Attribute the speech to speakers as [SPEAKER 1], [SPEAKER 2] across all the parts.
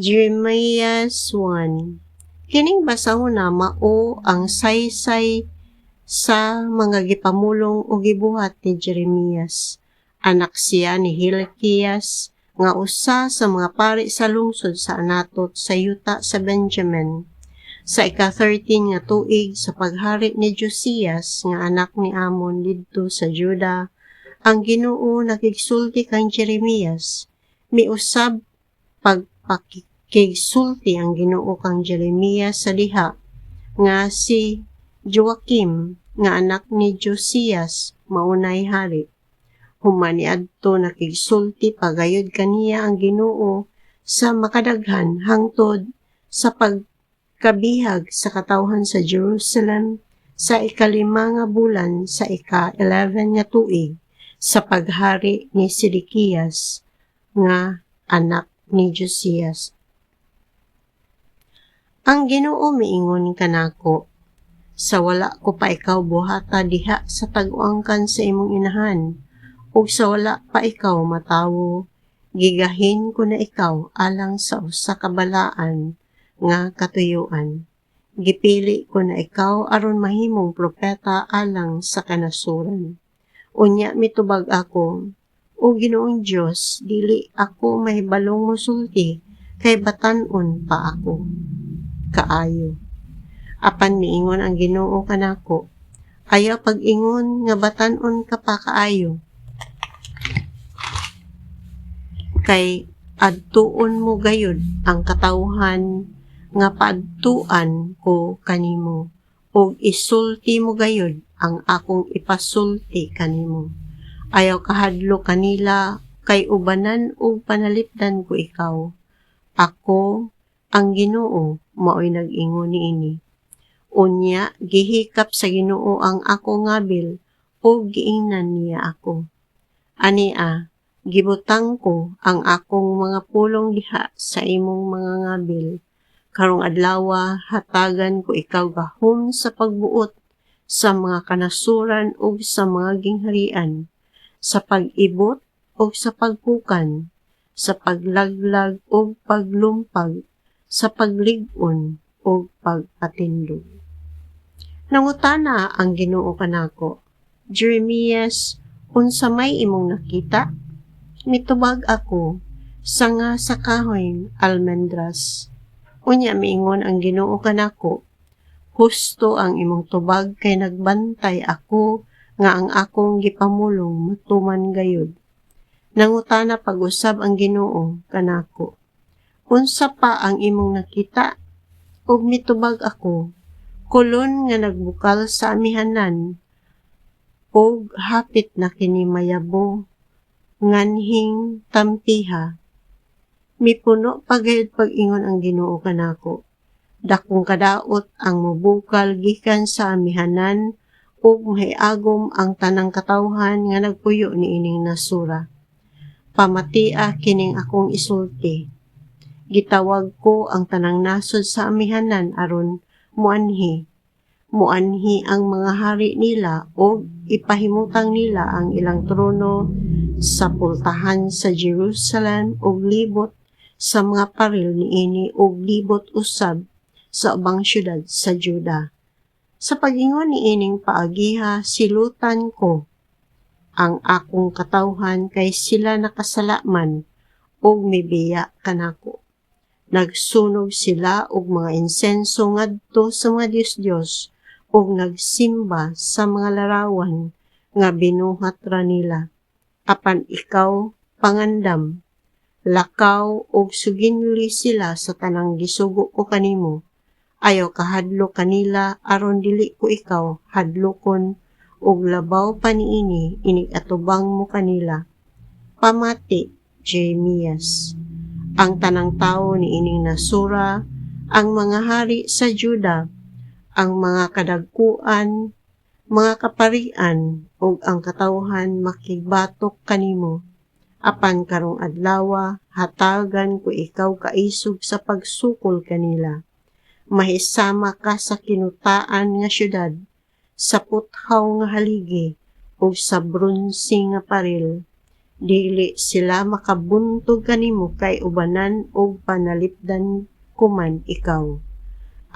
[SPEAKER 1] Jeremias 1. Kining basahon na mao ang saysay sa mga gipamulong o gibuhat ni Jeremias. Anak siya ni Hilkias, nga usa sa mga pari sa lungsod sa Anatot sa yuta sa Benjamin. Sa ika-13 nga tuig sa paghari ni Josias nga anak ni Amon didto sa Juda, ang Ginoo nakigsulti kang Jeremias. Miusab pagpakigsulti ang Ginoo kang Jeremias sa diha nga si Joakim nga anak ni Josias maunay hari. Human niadto nakigsulti pagayod kaniya ang Ginoo sa makadaghan hangtod sa pagkabihag sa katawhan sa Jerusalem sa ika-5 nga bulan sa ika-11 nga tuig sa paghari ni Sidikiyas nga anak ni Josias. Ang Ginoo miingon kanako, sa wala ko pa ikaw buhata diha sa tag-uangkan sa imong inahan, ug sa wala pa ikaw matawo, gigahin ko na ikaw alang sa usa ka balaan nga katuyuan. Gipili ko na ikaw aron mahimong propeta alang sa kanasuran. Unya mitubag ako, o Ginoong Dios, dili ako mahibalong mosulti kay batan-on pa ako kaayo. Apan miingon ang Ginoo kanako, ayaw pag-ingon nga batan-on ka pa kaayo. Kay adtuon mo gayud ang katawhan nga paadtuan ko kanimo, ug isulti mo gayud ang akong ipasulti kanimo. Ayaw kahadlo kanila kay ubanan ug panalipdan ko ikaw. Ako ang Ginoo maoy nag-ingon niini. Unya gihikap sa Ginoo ang ako ngabil ug giingnan niya ako. Ania gibutang ko ang akong mga pulong diha sa imong mga ngabil. Karong adlaw hatagan ko ikaw gahom sa pagbuot sa mga kanasuran ug sa mga gingharian, sa pag-ibot ug sa pagpukan, sa paglaglag ug paglumpag, sa paglig-on ug pagpatindog. Nangutana ang Ginoo kanako, Jeremias, unsa may imong nakita? Mitubag ako, sanga sa kahoy almendras. Unya miingon ang Ginoo kanako, husto ang imong tubag kay nagbantay ako nga ang akong gipamulong matuman gayud. Nangutana pag-usab ang Ginoo kanako, unsa pa ang imong nakita? Ug mitubag ako, kulon nga nagbukal sa amihanan, ug hapit na kini mayabo, nganhing tampiha. Mipuno pagayud pag-ingon ang Ginoo kanako, dakong kadaot ang mubukal gikan sa amihanan, ug mahiagom ang tanang katawhan nga nagpuyo niining nasura. Pamatia kining akong isulti. Gitawag ko ang tanang nasod sa amihanan aron muanhi ang mga hari nila o ipahimutang nila ang ilang trono sa pultahan sa Jerusalem ug libot sa mga paril niini ug libot usab sa ubang syudad sa Juda. Sa pag-ingon niining paagiha silutan ko ang akong katawhan kay sila nakasalaman ug mibiya kanako. Nagsunog sila og mga insenso ngadto sa mga Diyos ug nagsimba sa mga larawan nga binuhat ra nila. Apan ikaw, pangandam, lakaw ug suginli sila sa tanang gisugo ko kanimo. Ayaw kahadlo kanila aron dili ko ikaw hadlokon ug labaw pa niini inig atubang mo kanila. Pamati, Jeremias. Ang tanang tao niining nasura, ang mga hari sa Juda, ang mga kadagkuan, mga kaparian, ug ang katawhan makigbatok kanimo. Apan karong adlaw hatagan ko ikaw kaisog sa pagsukol kanila. Mahisama ka sa kinutaan nga syudad, sa puthaw nga haligi, ug sa bronse nga paril. Dili sila makabuntog kanimo kay ubanan og panalipdan kuman ikaw.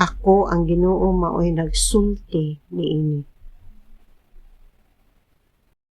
[SPEAKER 1] Ako ang Ginoo maoy nagsulti niini.